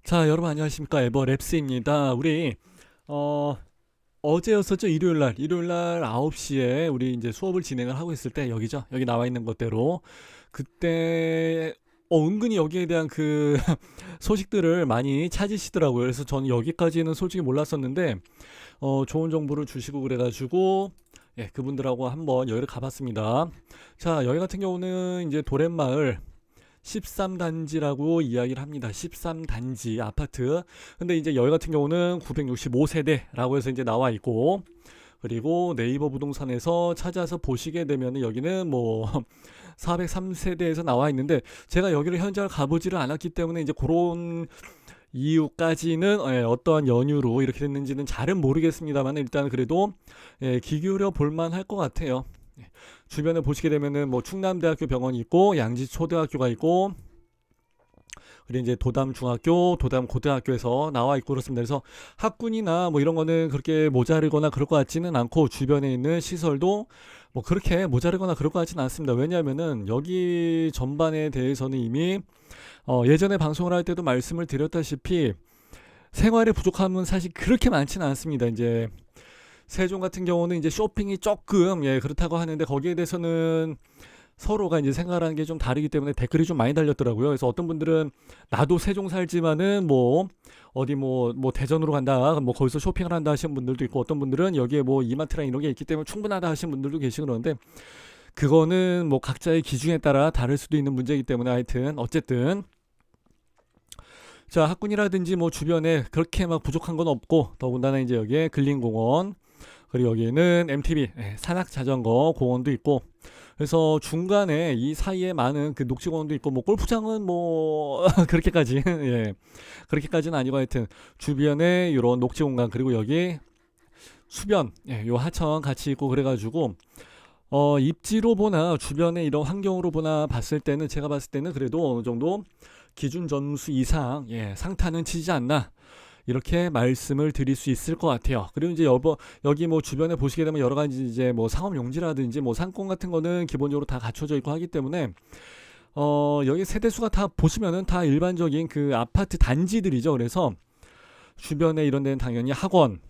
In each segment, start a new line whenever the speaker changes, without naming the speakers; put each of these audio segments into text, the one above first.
자, 여러분 안녕하십니까? 에버랩스입니다. 우리 어 어제였었죠? 일요일날 9시에 우리 이제 수업을 진행을 하고 있을 때 여기죠. 여기 나와 있는 것대로 그때 은근히 여기에 대한 그 소식들을 많이 찾으시더라고요. 그래서 저는 여기까지는 솔직히 몰랐었는데 좋은 정보를 주시고 그래가지고 예, 그분들하고 한번 여기를 가봤습니다. 자, 여기 같은 경우는 이제 도렛마을 13단지라고 이야기를 합니다. 13단지 아파트. 근데 이제 여기 같은 경우는 965세대라고 해서 이제 나와 있고, 그리고 네이버 부동산에서 찾아서 보시게 되면 여기는 뭐 403세대에서 나와 있는데, 제가 여기를 현장을 가보지를 않았기 때문에 이제 그런 이유까지는 어떠한 연유로 이렇게 됐는지는 잘은 모르겠습니다만, 일단 그래도 귀 기울여 볼만할 것 같아요. 주변에 보시게 되면은 뭐 충남대학교 병원이 있고 양지초등학교가 있고, 그리고 이제 도담중학교, 도담고등학교에서 나와 있고 그렇습니다. 그래서 학군이나 뭐 이런 거는 그렇게 모자르거나 그럴 것 같지는 않고, 주변에 있는 시설도 뭐 그렇게 모자르거나 그럴 것 같지는 않습니다. 왜냐하면은 여기 전반에 대해서는 이미 예전에 방송을 할 때도 말씀을 드렸다시피 생활의 부족함은 사실 그렇게 많지는 않습니다. 이제 세종 같은 경우는 이제 쇼핑이 조금 그렇다고 하는데, 거기에 대해서는 서로가 이제 생각하는 게 좀 다르기 때문에 댓글이 좀 많이 달렸더라고요. 그래서 어떤 분들은 나도 세종 살지만은 뭐 어디 뭐 대전으로 간다, 뭐 거기서 쇼핑을 한다 하시는 분들도 있고, 어떤 분들은 여기에 뭐 이마트랑 이런 게 있기 때문에 충분하다 하시는 분들도 계시고 그러는데, 그거는 뭐 각자의 기준에 따라 다를 수도 있는 문제이기 때문에, 하여튼 어쨌든 자, 학군이라든지 뭐 주변에 그렇게 막 부족한 건 없고, 더군다나 이제 여기에 근린공원, 그리고 여기는 MTB 산악자전거 공원도 있고, 그래서 중간에 이 사이에 많은 그 녹지공원도 있고, 뭐 골프장은 뭐 그렇게까지 그렇게까지는 아니고, 하여튼 주변에 이런 녹지공간, 그리고 여기 수변, 요 하천 같이 있고 그래가지고 입지로 보나 주변에 이런 환경으로 보나 봤을 때는, 제가 봤을 때는 그래도 어느 정도 기준 점수 이상 상타는 치지 않나, 이렇게 말씀을 드릴 수 있을 것 같아요. 그리고 이제 여기 뭐 주변에 보시게 되면 여러 가지 이제 뭐 상업 용지라든지 뭐 상권 같은 거는 기본적으로 다 갖춰져 있고 하기 때문에, 여기 세대수가 다 보시면은 다 일반적인 그 아파트 단지들이죠. 그래서 주변에 이런 데는 당연히 학원,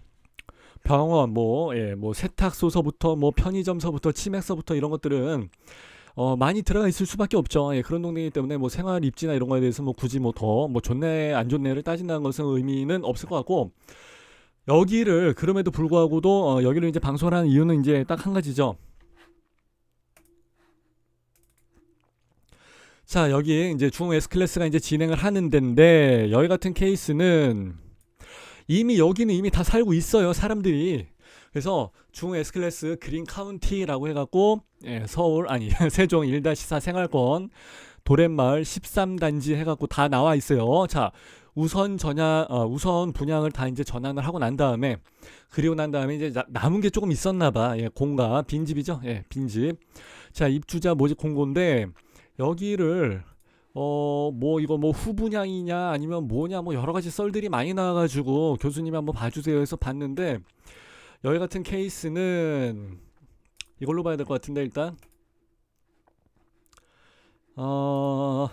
병원, 뭐 세탁소서부터 뭐 편의점서부터 치맥서부터 이런 것들은 많이 들어가 있을 수밖에 없죠. 그런 동네이기 때문에 뭐 생활 입지나 이런 거에 대해서 뭐 굳이 뭐 더 뭐 좋네 안 좋네를 따진다는 것은 의미는 없을 것 같고, 여기를 그럼에도 불구하고도 여기를 이제 방송을 하는 이유는 이제 딱 한 가지죠. 자, 여기 이제 중 S클래스가 이제 진행을 하는 데인데, 여기 같은 케이스는 이미 여기는 이미 다 살고 있어요, 사람들이. 그래서 중 S클래스 그린 카운티라고 해갖고, 서울 아니 세종 1-4 생활권 도렛마을 13단지 해갖고 다 나와 있어요. 자, 우선 분양을 다 이제 전환을 하고 난 다음에, 그리고 난 다음에 이제 남은 게 조금 있었나봐. 공가 빈집이죠. 빈집. 자, 입주자 모집 공고인데, 여기를 뭐 이거 뭐 후분양이냐 아니면 뭐냐, 뭐 여러 가지 썰들이 많이 나와가지고 교수님이 한번 봐주세요 해서 봤는데, 여기 같은 케이스는 이걸로 봐야 될 것 같은데, 일단 어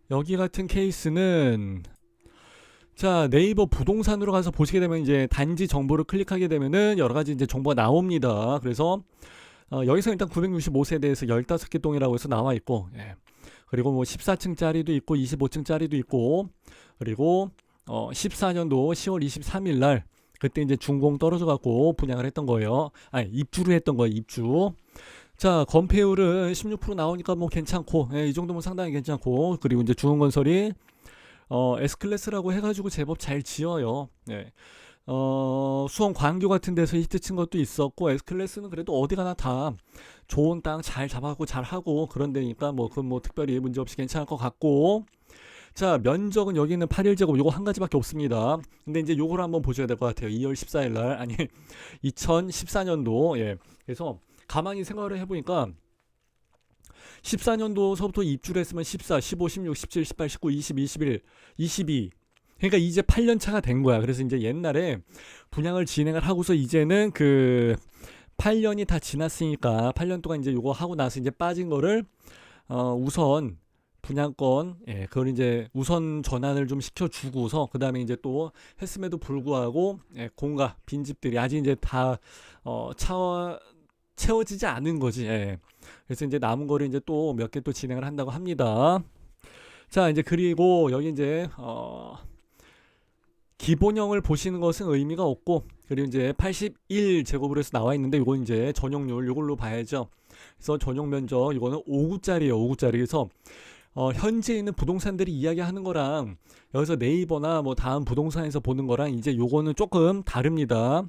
여기 같은 케이스는, 자, 네이버 부동산으로 가서 보시게 되면 이제 단지 정보를 클릭하게 되면은 여러 가지 이제 정보가 나옵니다. 그래서 여기서 일단 965세대에서 15개 동이라고 해서 나와 있고, 그리고 뭐 14층짜리도 있고 25층짜리도 있고, 그리고 14년도 10월 23일 날 그때 이제 준공 떨어져 갖고 분양을 했던 거예요. 아니, 입주를 했던 거예요, 입주. 자, 건폐율은 16% 나오니까 뭐 괜찮고, 이 정도면 상당히 괜찮고, 그리고 이제 중흥건설이 S클래스라고 해가지고 제법 잘 지어요. 수원 광교 같은 데서 히트 친 것도 있었고, S클래스는 그래도 어디 가나 다 좋은 땅 잘 잡아갖고 잘 하고 그런 데니까 뭐 그건 뭐 특별히 문제 없이 괜찮을 것 같고. 자, 면적은 여기는 8일제곱 요거 한 가지밖에 없습니다. 근데 이제 요걸 한번 보셔야 될 것 같아요. 2월 14일 날, 아니 2014년도. 그래서 가만히 생각을 해보니까 14년도서부터 입주를 했으면 14, 15, 16, 17, 18, 19, 20, 21, 22. 그러니까 이제 8년 차가 된 거야. 그래서 이제 옛날에 분양을 진행을 하고서 이제는 그 8년이 다 지났으니까 8년 동안 이제 요거 하고 나서 이제 빠진 거를 우선 분양권, 그걸 이제 우선 전환을 좀 시켜주고서 그 다음에 이제 또 했음에도 불구하고 공가 빈집들이 아직 이제 다 채워지지 않은 거지. 그래서 이제 남은 거를 이제 또 몇 개 또 진행을 한다고 합니다. 자, 이제 그리고 여기 이제 기본형을 보시는 것은 의미가 없고, 그리고 이제 81제곱으로 해서 나와 있는데 이건 이제 전용률 이걸로 봐야죠. 그래서 전용 면적 이거는 5구짜리예요. 5구짜리. 그래서 현재 있는 부동산들이 이야기하는 거랑 여기서 네이버나 뭐 다음 부동산에서 보는 거랑 이제 요거는 조금 다릅니다.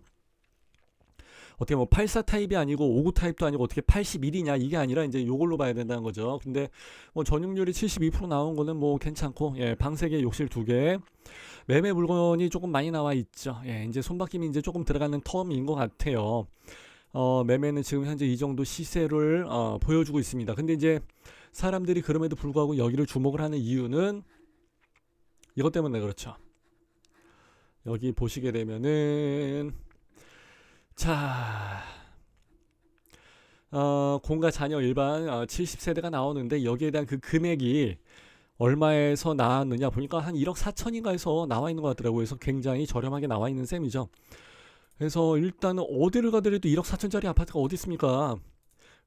어떻게 뭐 84 타입이 아니고 59 타입도 아니고 어떻게 81이냐 이게 아니라 이제 요걸로 봐야 된다는 거죠. 근데 뭐 전용률이 72% 나온 거는 뭐 괜찮고, 방 3개, 욕실 2개. 매매 물건이 조금 많이 나와 있죠. 이제 손바뀜이 이제 조금 들어가는 텀인 것 같아요. 매매는 지금 현재 이 정도 시세를 보여주고 있습니다. 근데 이제 사람들이 그럼에도 불구하고 여기를 주목을 하는 이유는 이것 때문에 그렇죠. 여기 보시게 되면은 자, 공가 자녀 일반 70세대가 나오는데 여기에 대한 그 금액이 얼마에서 나왔느냐 보니까 한 1억 4천인가 해서 나와 있는 것 같더라고요. 그래서 굉장히 저렴하게 나와 있는 셈이죠. 그래서 일단은 어디를 가더라도 1억 4천짜리 아파트가 어디 있습니까?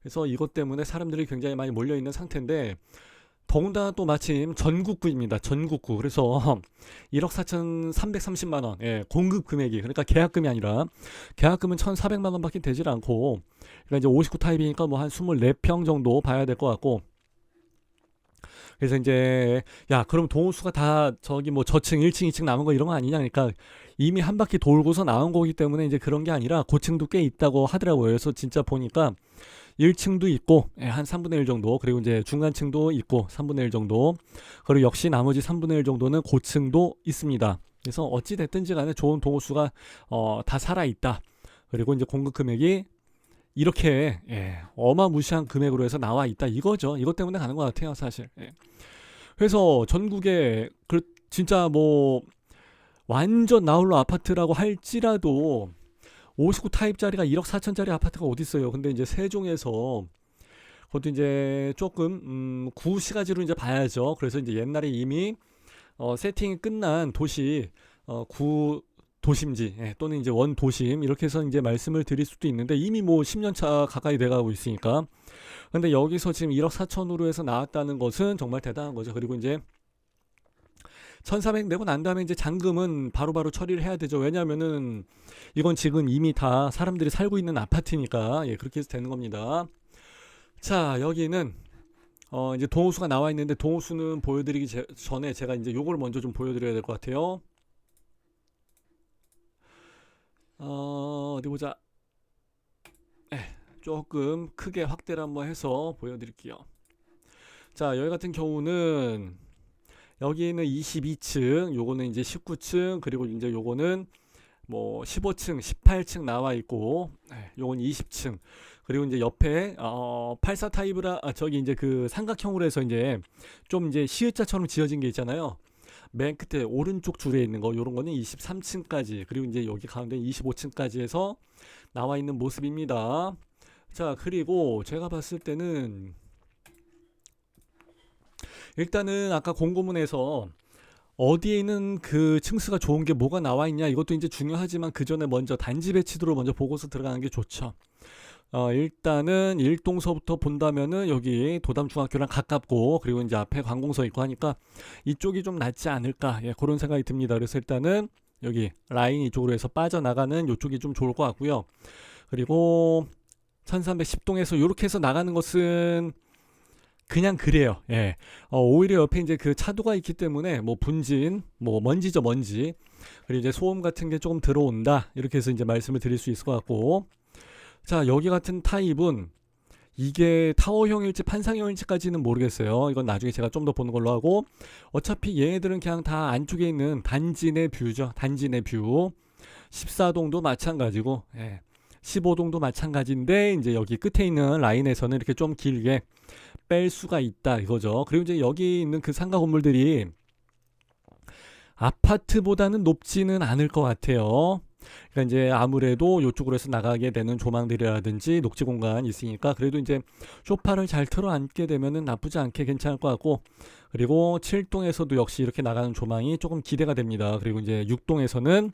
그래서 이것 때문에 사람들이 굉장히 많이 몰려 있는 상태인데, 더군다나 또 마침 전국구입니다. 전국구. 그래서 1억 4천 330만 원. 공급 금액이, 그러니까 계약금이 아니라 계약금은 1,400만 원밖에 되질 않고, 그러니까 이제 59 타입이니까 뭐 한 24평 정도 봐야 될 것 같고. 그래서 이제 야, 그럼 동호수가 다 저기 뭐 저층 1층 2층 남은 거 이런 거 아니냐. 그러니까 이미 한 바퀴 돌고서 나온 거기 때문에 이제 그런 게 아니라 고층도 꽤 있다고 하더라고요. 그래서 진짜 보니까 1층도 있고 한 3분의 1 정도, 그리고 이제 중간층도 있고 3분의 1 정도, 그리고 역시 나머지 3분의 1 정도는 고층도 있습니다. 그래서 어찌 됐든지 간에 좋은 동호수가 다 살아 있다. 그리고 이제 공급 금액이 이렇게 어마무시한 금액으로 해서 나와 있다 이거죠. 이것 때문에 가는 것 같아요, 사실. 그래서 전국에 진짜 뭐 완전 나홀로 아파트라고 할지라도 59 타입짜리가 1억 4천짜리 아파트가 어디 있어요. 근데 이제 세종에서 그것도 이제 조금 구시가지로 이제 봐야죠. 그래서 이제 옛날에 이미 세팅이 끝난 도시, 구 도심지, 또는 이제 원 도심, 이렇게 해서 이제 말씀을 드릴 수도 있는데 이미 뭐 10년 차 가까이 돼가고 있으니까. 근데 여기서 지금 1억 4천으로 해서 나왔다는 것은 정말 대단한 거죠. 그리고 이제 1,400 내고 난 다음에 이제 잔금은 바로바로 처리를 해야 되죠. 왜냐면은 이건 지금 이미 다 사람들이 살고 있는 아파트니까. 그렇게 해서 되는 겁니다. 자, 여기는 이제 동호수가 나와 있는데, 동호수는 보여드리기 전에 제가 이제 요걸 먼저 좀 보여드려야 될 것 같아요. 어디 보자. 조금 크게 확대를 한번 해서 보여드릴게요. 자, 여기 같은 경우는 여기는 22층, 요거는 이제 19층, 그리고 이제 요거는 뭐 15층, 18층 나와 있고, 요건 20층. 그리고 이제 옆에 84 타입이라 저기 이제 그 삼각형으로 해서 이제 좀 이제 시읒자처럼 지어진 게 있잖아요. 맨 끝에 오른쪽 줄에 있는 거, 요런 거는 23층까지, 그리고 이제 여기 가운데 25층까지 해서 나와 있는 모습입니다. 자, 그리고 제가 봤을 때는 일단은 아까 공고문에서 어디에 있는 그 층수가 좋은 게 뭐가 나와 있냐 이것도 이제 중요하지만, 그 전에 먼저 단지 배치도를 먼저 보고서 들어가는 게 좋죠. 일단은 일동서부터 본다면은 여기 도담중학교랑 가깝고, 그리고 이제 앞에 관공서 있고 하니까 이쪽이 좀 낫지 않을까, 그런 생각이 듭니다. 그래서 일단은 여기 라인 이쪽으로 해서 빠져나가는 이쪽이 좀 좋을 것 같고요. 그리고 1310동에서 이렇게 해서 나가는 것은 그냥 그래요. 오히려 옆에 이제 그 차도가 있기 때문에 뭐 분진, 뭐 먼지죠, 먼지. 그리고 이제 소음 같은 게 조금 들어온다. 이렇게 해서 이제 말씀을 드릴 수 있을 것 같고. 자, 여기 같은 타입은 이게 타워형일지 판상형일지까지는 모르겠어요. 이건 나중에 제가 좀 더 보는 걸로 하고, 어차피 얘네들은 그냥 다 안쪽에 있는 단지 내 뷰죠. 단지 내 뷰. 14동도 마찬가지고, 15동도 마찬가지인데 이제 여기 끝에 있는 라인에서는 이렇게 좀 길게 뺄 수가 있다 이거죠. 그리고 이제 여기 있는 그 상가 건물들이 아파트보다는 높지는 않을 것 같아요. 그러니까 이제 아무래도 이쪽으로 해서 나가게 되는 조망들이라든지 녹지 공간이 있으니까 그래도 이제 소파를 잘 틀어 앉게 되면은 나쁘지 않게 괜찮을 것 같고, 그리고 7동에서도 역시 이렇게 나가는 조망이 조금 기대가 됩니다. 그리고 이제 6동에서는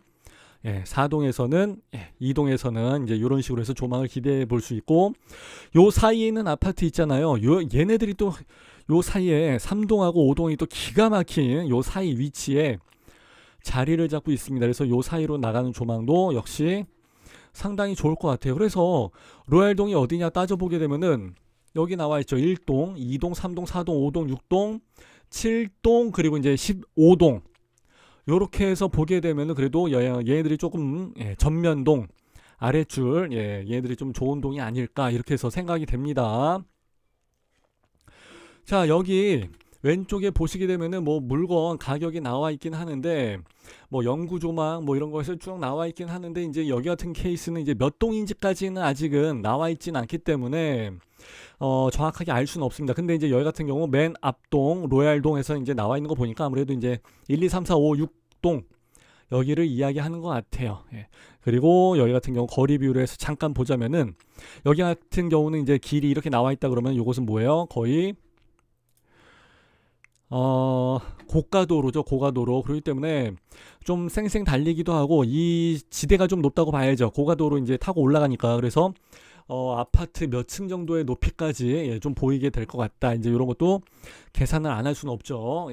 4동에서는 2동에서는 이제 이런 식으로 해서 조망을 기대해 볼 수 있고, 요 사이에 있는 아파트 있잖아요. 얘네들이 또 요 사이에 3동하고 5동이 또 기가 막힌 요 사이 위치에 자리를 잡고 있습니다. 그래서 요 사이로 나가는 조망도 역시 상당히 좋을 것 같아요. 그래서 로얄동이 어디냐 따져보게 되면은 여기 나와 있죠. 1동, 2동, 3동, 4동, 5동, 6동, 7동, 그리고 이제 15동. 요렇게 해서 보게 되면은 그래도 얘네들이 조금 전면동, 아랫줄, 얘네들이 좀 좋은 동이 아닐까 이렇게 해서 생각이 됩니다. 자, 여기 왼쪽에 보시게 되면은 뭐 물건 가격이 나와 있긴 하는데, 뭐 영구 조망 뭐 이런 것이 쭉 나와 있긴 하는데, 이제 여기 같은 케이스는 이제 몇 동인지까지는 아직은 나와 있진 않기 때문에 정확하게 알 수는 없습니다. 근데 이제 여기 같은 경우 맨 앞동 로얄동에서 이제 나와 있는 거 보니까 아무래도 이제 1, 2, 3, 4, 5, 6동 여기를 이야기하는 것 같아요. 그리고 여기 같은 경우 거리 비율을 해서 잠깐 보자면은, 여기 같은 경우는 이제 길이 이렇게 나와 있다 그러면 이것은 뭐예요? 거의 고가도로죠. 고가도로. 그렇기 때문에 좀 쌩쌩 달리기도 하고 이 지대가 좀 높다고 봐야죠. 고가도로 이제 타고 올라가니까. 그래서 아파트 몇 층 정도의 높이까지 좀 보이게 될 것 같다. 이제 이런 것도 계산을 안 할 수는 없죠.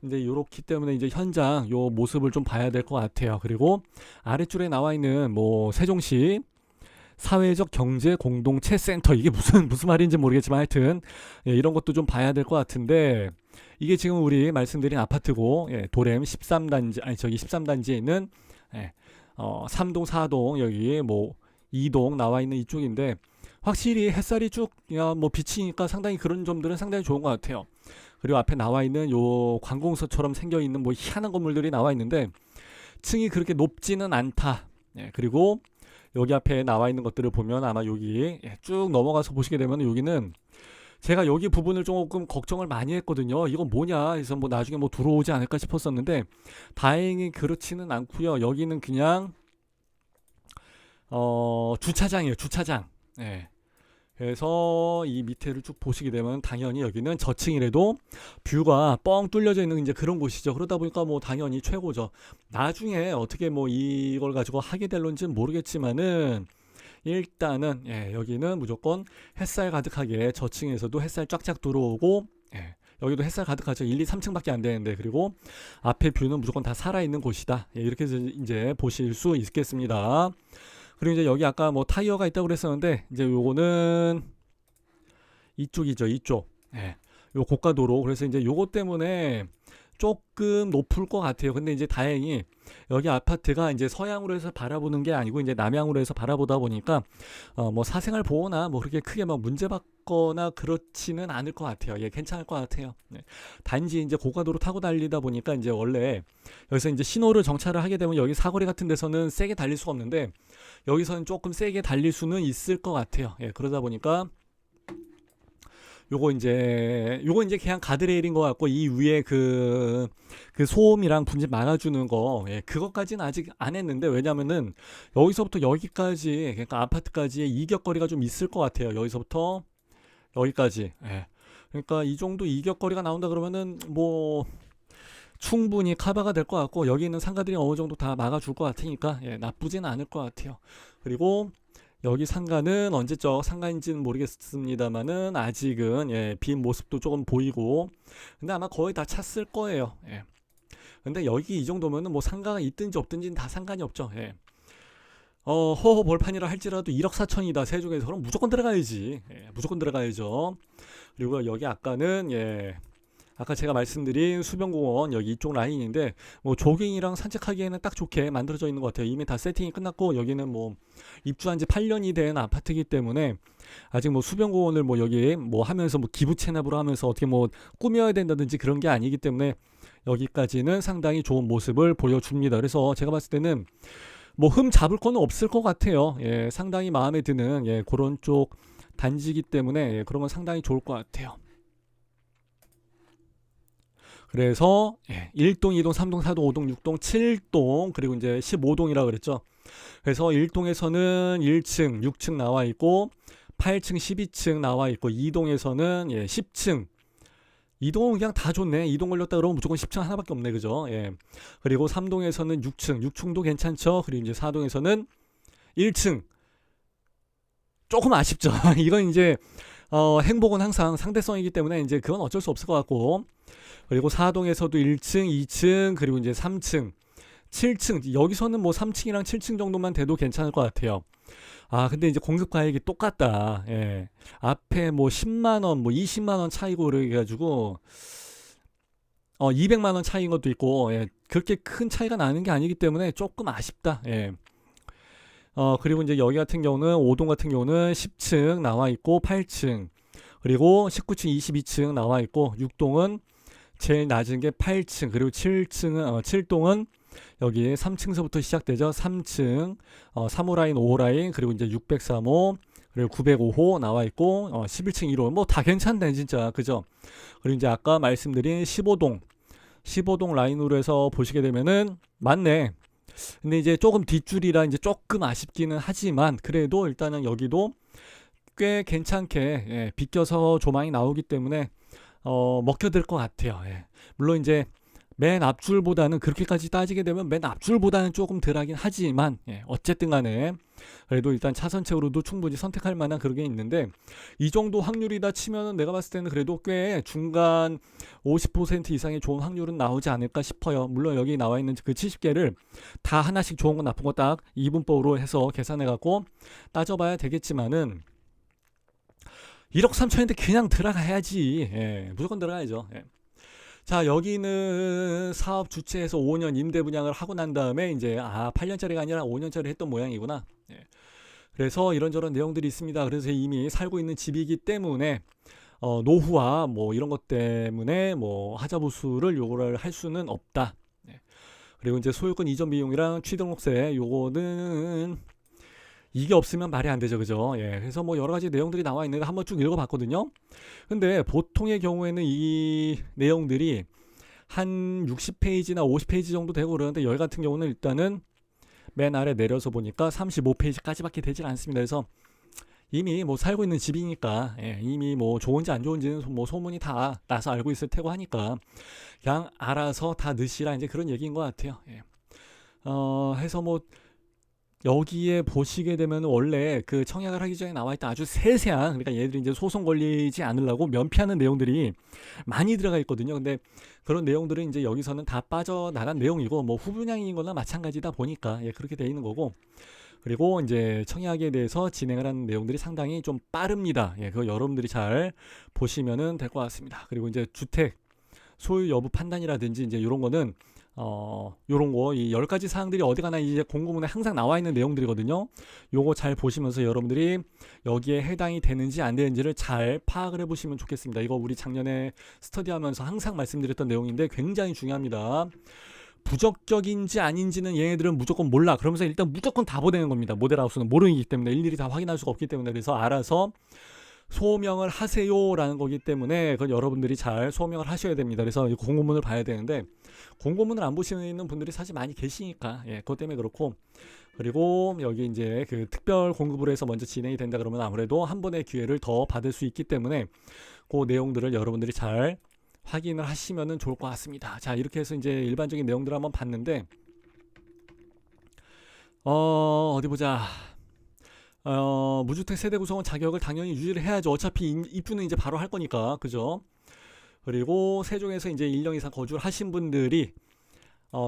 근데 이렇기 때문에 이제 현장 요 모습을 좀 봐야 될 것 같아요. 그리고 아래줄에 나와 있는 뭐 세종시 사회적 경제 공동체 센터, 이게 무슨 말인지 모르겠지만 하여튼 이런 것도 좀 봐야 될 것 같은데, 이게 지금 우리 말씀드린 아파트고, 도렘 13단지, 아니 저기 13단지에 있는 3동 4동 여기 뭐 2동 나와 있는 이쪽인데, 확실히 햇살이 쭉 뭐 비치니까 상당히 그런 점들은 상당히 좋은 것 같아요. 그리고 앞에 나와 있는 요 관공서처럼 생겨 있는 뭐 희한한 건물들이 나와 있는데 층이 그렇게 높지는 않다. 그리고 여기 앞에 나와 있는 것들을 보면 아마 여기 쭉 넘어가서 보시게 되면, 여기는 제가 여기 부분을 조금 걱정을 많이 했거든요. 이건 뭐냐 해서 뭐 나중에 뭐 들어오지 않을까 싶었었는데 다행히 그렇지는 않고요. 여기는 그냥 주차장이에요. 주차장. 그래서 이 밑에를 쭉 보시게 되면 당연히 여기는 저층이라도 뷰가 뻥 뚫려져 있는 이제 그런 곳이죠. 그러다 보니까 뭐 당연히 최고죠. 나중에 어떻게 뭐 이걸 가지고 하게 될런지는 모르겠지만은 일단은 여기는 무조건 햇살 가득하게, 저층에서도 햇살 쫙쫙 들어오고, 여기도 햇살 가득하죠. 1, 2, 3층밖에 안 되는데, 그리고 앞에 뷰는 무조건 다 살아있는 곳이다. 이렇게 해서 이제 보실 수 있겠습니다. 그리고 이제 여기 아까 뭐 타이어가 있다고 그랬었는데, 이제 요거는 이쪽이죠. 이쪽. 요 고가도로. 그래서 이제 요거 때문에 조금 높을 것 같아요. 근데 이제 다행히 여기 아파트가 이제 서양으로 해서 바라보는 게 아니고 이제 남향으로 해서 바라보다 보니까 뭐 사생활 보호나 뭐 그렇게 크게 막 문제받거나 그렇지는 않을 것 같아요. 괜찮을 것 같아요. 단지 이제 고가도로 타고 달리다 보니까 이제 원래 여기서 이제 신호를 정차를 하게 되면 여기 사거리 같은 데서는 세게 달릴 수가 없는데 여기서는 조금 세게 달릴 수는 있을 것 같아요. 그러다 보니까 요거 이제 그냥 가드레일인 것 같고, 이 위에 그 소음이랑 분진 막아주는 거, 그것까지는 아직 안 했는데, 왜냐면은 여기서부터 여기까지, 그러니까 아파트까지의 이격거리가 좀 있을 것 같아요. 여기서부터 여기까지. 그러니까 이 정도 이격거리가 나온다 그러면은 뭐 충분히 커버가 될 것 같고, 여기 있는 상가들이 어느 정도 다 막아줄 것 같으니까 나쁘지는 않을 것 같아요. 그리고 여기 상가는 언제적 상가인지는 모르겠습니다만은 아직은 빈 모습도 조금 보이고, 근데 아마 거의 다 찼을 거예요. 근데 여기 이 정도면은 뭐 상가가 있든지 없든지는 다 상관이 없죠. 허허 벌판이라 할지라도 1억 4천이다 세종에서, 그럼 무조건 들어가야지. 무조건 들어가야죠. 그리고 여기 아까는 아까 제가 말씀드린 수변공원 여기 이쪽 라인인데, 뭐 조깅이랑 산책하기에는 딱 좋게 만들어져 있는 것 같아요. 이미 다 세팅이 끝났고, 여기는 뭐 입주한 지 8년이 된 아파트이기 때문에 아직 뭐 수변공원을 뭐 여기 뭐 하면서 뭐 기부 체납으로 하면서 어떻게 뭐 꾸며야 된다든지 그런 게 아니기 때문에 여기까지는 상당히 좋은 모습을 보여줍니다. 그래서 제가 봤을 때는 뭐 흠 잡을 거는 없을 것 같아요. 상당히 마음에 드는 그런 쪽 단지이기 때문에 그런 건 상당히 좋을 것 같아요. 그래서 1동, 2동, 3동, 4동, 5동, 6동, 7동, 그리고 이제 15동이라 그랬죠. 그래서 1동에서는 1층, 6층 나와 있고 8층, 12층 나와 있고 2동에서는 10층. 2동은 그냥 다 좋네. 2동 걸렸다 그러면 무조건 10층 하나밖에 없네. 그죠? 예. 그리고 3동에서는 6층, 6층도 괜찮죠. 그리고 이제 4동에서는 1층. 조금 아쉽죠. 이건 이제 행복은 항상 상대성이기 때문에 이제 그건 어쩔 수 없을 것 같고. 그리고 4동에서도 1층, 2층, 그리고 이제 3층, 7층. 여기서는 뭐 3층이랑 7층 정도만 돼도 괜찮을 것 같아요. 아, 근데 이제 공급 가액이 똑같다. 예. 앞에 뭐 10만 원, 뭐 20만 원 차이고 그래 가지고 200만 원 차이인 것도 있고, 예. 그렇게 큰 차이가 나는 게 아니기 때문에 조금 아쉽다. 예. 그리고 이제 여기 같은 경우는 5동 같은 경우는 10층 나와 있고 8층, 그리고 19층 22층 나와 있고 6동은 제일 낮은 게 8층, 그리고 7층은 7동은 여기 3층서부터 시작되죠. 3층 3호 라인, 5호 라인, 그리고 이제 603호, 그리고 905호 나와 있고 11층 1호 뭐 다 괜찮네 진짜. 그죠? 그리고 이제 아까 말씀드린 15동 라인으로 해서 보시게 되면은 맞네. 근데 이제 조금 뒷줄이라 이제 조금 아쉽기는 하지만 그래도 일단은 여기도 꽤 괜찮게 비껴서 조망이 나오기 때문에 먹혀들 것 같아요. 예. 물론 이제 맨 앞줄보다는 그렇게까지 따지게 되면 맨 앞줄보다는 조금 덜하긴 하지만 어쨌든 간에 그래도 일단 차선책으로도 충분히 선택할 만한 그런 게 있는데, 이 정도 확률이다 치면은 내가 봤을 때는 그래도 꽤 중간 50% 이상의 좋은 확률은 나오지 않을까 싶어요. 물론 여기 나와 있는 그 70개를 다 하나씩 좋은 거 나쁜 거 딱 이분법으로 해서 계산해 갖고 따져봐야 되겠지만은 1억 3천인데 그냥 들어가야지. 무조건 들어가야죠. 자, 여기는 사업 주체에서 5년 임대 분양을 하고 난 다음에 이제 8년짜리가 아니라 5년짜리 했던 모양이구나. 그래서 이런저런 내용들이 있습니다. 그래서 이미 살고 있는 집이기 때문에 노후와 뭐 이런 것 때문에 뭐 하자보수를 요구를 할 수는 없다. 그리고 이제 소유권 이전 비용이랑 취등록세 요거는 이게 없으면 말이 안 되죠. 그죠? 그래서 뭐 여러 가지 내용들이 나와 있는데 한번 쭉 읽어봤거든요. 근데 보통의 경우에는 이 내용들이 한 60페이지나 50페이지 정도 되고 그러는데 여기 같은 경우는 일단은 맨 아래 내려서 보니까 35페이지까지밖에 되질 않습니다. 그래서 이미 뭐 살고 있는 집이니까 이미 뭐 좋은지 안 좋은지는 뭐 소문이 다 나서 알고 있을 테고 하니까 그냥 알아서 다 넣으시라 이제 그런 얘기인 것 같아요. 해서 뭐 여기에 보시게 되면 원래 그 청약을 하기 전에 나와 있던 아주 세세한, 그러니까 얘들이 이제 소송 걸리지 않으려고 면피하는 내용들이 많이 들어가 있거든요. 근데 그런 내용들은 이제 여기서는 다 빠져나간 내용이고 뭐 후분양인 거나 마찬가지다 보니까 그렇게 돼 있는 거고, 그리고 이제 청약에 대해서 진행을 하는 내용들이 상당히 좀 빠릅니다. 그거 여러분들이 잘 보시면은 될 것 같습니다. 그리고 이제 주택 소유 여부 판단이라든지 이제 이런 거는 요런 거, 이 10가지 사항들이 어디 가나 이제 공고문에 항상 나와 있는 내용들이거든요. 요거 잘 보시면서 여러분들이 여기에 해당이 되는지 안 되는지를 잘 파악을 해보시면 좋겠습니다. 이거 우리 작년에 스터디하면서 항상 말씀드렸던 내용인데 굉장히 중요합니다. 부적격인지 아닌지는 얘네들은 무조건 몰라. 그러면서 일단 무조건 다 보내는 겁니다. 모델하우스는 모르기 때문에 일일이 다 확인할 수가 없기 때문에. 그래서 알아서 소명을 하세요라는 거기 때문에 그건 여러분들이 잘 소명을 하셔야 됩니다. 그래서 공고문을 봐야 되는데 공고문을 안 보시는 분들이 사실 많이 계시니까 그것 때문에 그렇고, 그리고 여기 이제 그 특별 공급으로 해서 먼저 진행이 된다 그러면 아무래도 한 번의 기회를 더 받을 수 있기 때문에 그 내용들을 여러분들이 잘 확인을 하시면 좋을 것 같습니다. 자, 이렇게 해서 이제 일반적인 내용들을 한번 봤는데 어디 보자. 무주택 세대 구성원 자격을 당연히 유지를 해야죠. 어차피 입주는 이제 바로 할 거니까. 그죠? 그리고 세종에서 이제 1년 이상 거주를 하신 분들이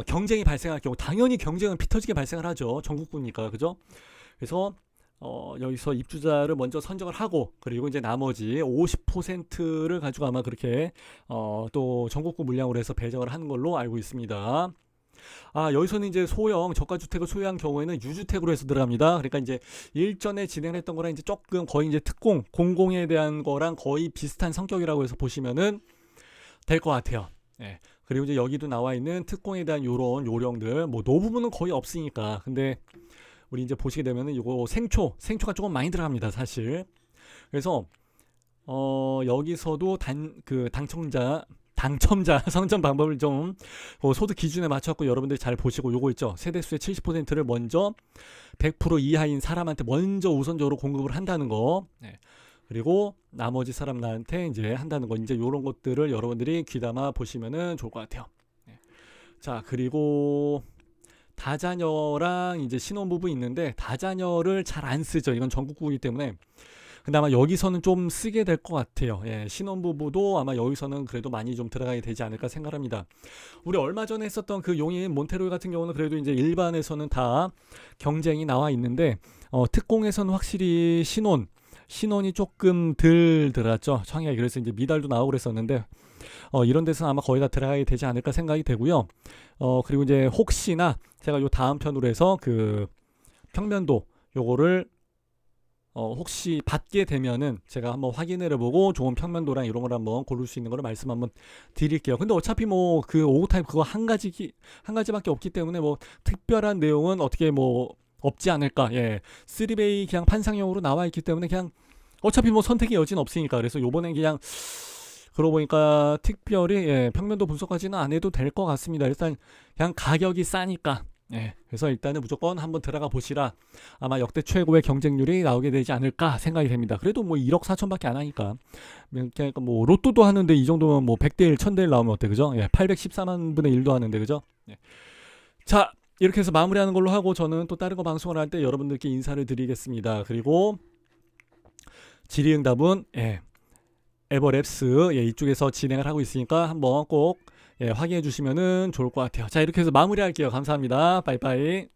경쟁이 발생할 경우 당연히 경쟁은 피 터지게 발생을 하죠. 전국구니까. 그죠? 그래서 여기서 입주자를 먼저 선정을 하고, 그리고 이제 나머지 50%를 가지고 아마 그렇게 또 전국구 물량으로 해서 배정을 하는 걸로 알고 있습니다. 여기서는 이제 소형 저가주택을 소유한 경우에는 유주택으로 해서 들어갑니다. 그러니까 이제 일전에 진행했던 거랑 이제 조금 거의 이제 특공, 공공에 대한 거랑 거의 비슷한 성격이라고 해서 보시면은 될 것 같아요. 그리고 이제 여기도 나와 있는 특공에 대한 요런 요령들, 뭐 노부분은 거의 없으니까. 근데 우리 이제 보시게 되면은 이거 생초가 조금 많이 들어갑니다, 사실. 그래서 여기서도 당첨자 선정 방법을 좀 소득 기준에 맞춰갖고 여러분들이 잘 보시고 요거 있죠. 세대수의 70%를 먼저 100% 이하인 사람한테 먼저 우선적으로 공급을 한다는 거. 네. 그리고 나머지 사람들한테 이제 한다는 거. 이제 요런 것들을 여러분들이 귀담아 보시면은 좋을 것 같아요. 네. 자, 그리고 다자녀랑 이제 신혼부부 있는데 다자녀를 잘 안 쓰죠. 이건 전국구이기 때문에. 근데 아마 여기서는 좀 쓰게 될 것 같아요. 예, 신혼부부도 아마 여기서는 그래도 많이 좀 들어가게 되지 않을까 생각합니다. 우리 얼마 전에 했었던 그 용인 몬테로이 같은 경우는 그래도 이제 일반에서는 다 경쟁이 나와 있는데 특공에서는 확실히 신혼이 조금 덜 들어갔죠. 청약이. 그래서 이제 미달도 나오고 그랬었는데 이런 데서는 아마 거의 다 들어가게 되지 않을까 생각이 되고요. 그리고 이제 혹시나 제가 요 다음 편으로 해서 그 평면도 요거를 혹시 받게 되면은 제가 한번 확인을 해보고 좋은 평면도랑 이런 걸 한번 고를 수 있는 거를 말씀 한번 드릴게요. 근데 어차피 뭐 그 오구 타입 그거 한 가지밖에 없기 때문에 뭐 특별한 내용은 어떻게 뭐 없지 않을까. 예, 3베이 그냥 판상형으로 나와 있기 때문에 그냥 어차피 뭐 선택의 여지는 없으니까. 그래서 요번엔 그냥 그러고 보니까 특별히 평면도 분석까지는 안 해도 될 것 같습니다. 일단 그냥 가격이 싸니까. 예, 그래서 일단은 무조건 한번 들어가 보시라. 아마 역대 최고의 경쟁률이 나오게 되지 않을까 생각이 됩니다. 그래도 뭐 1억 4천밖에 안 하니까. 그러니까 뭐 로또도 하는데 이 정도면 뭐 100대 1, 1000대 1 나오면 어때, 그죠? 예, 814만 분의 1도 하는데, 그죠? 예. 자, 이렇게 해서 마무리하는 걸로 하고 저는 또 다른 거 방송을 할 때 여러분들께 인사를 드리겠습니다. 그리고 질의응답은 에버랩스 이쪽에서 진행을 하고 있으니까 한번 꼭 확인해 주시면은 좋을 것 같아요. 자, 이렇게 해서 마무리할게요. 감사합니다. 빠이빠이.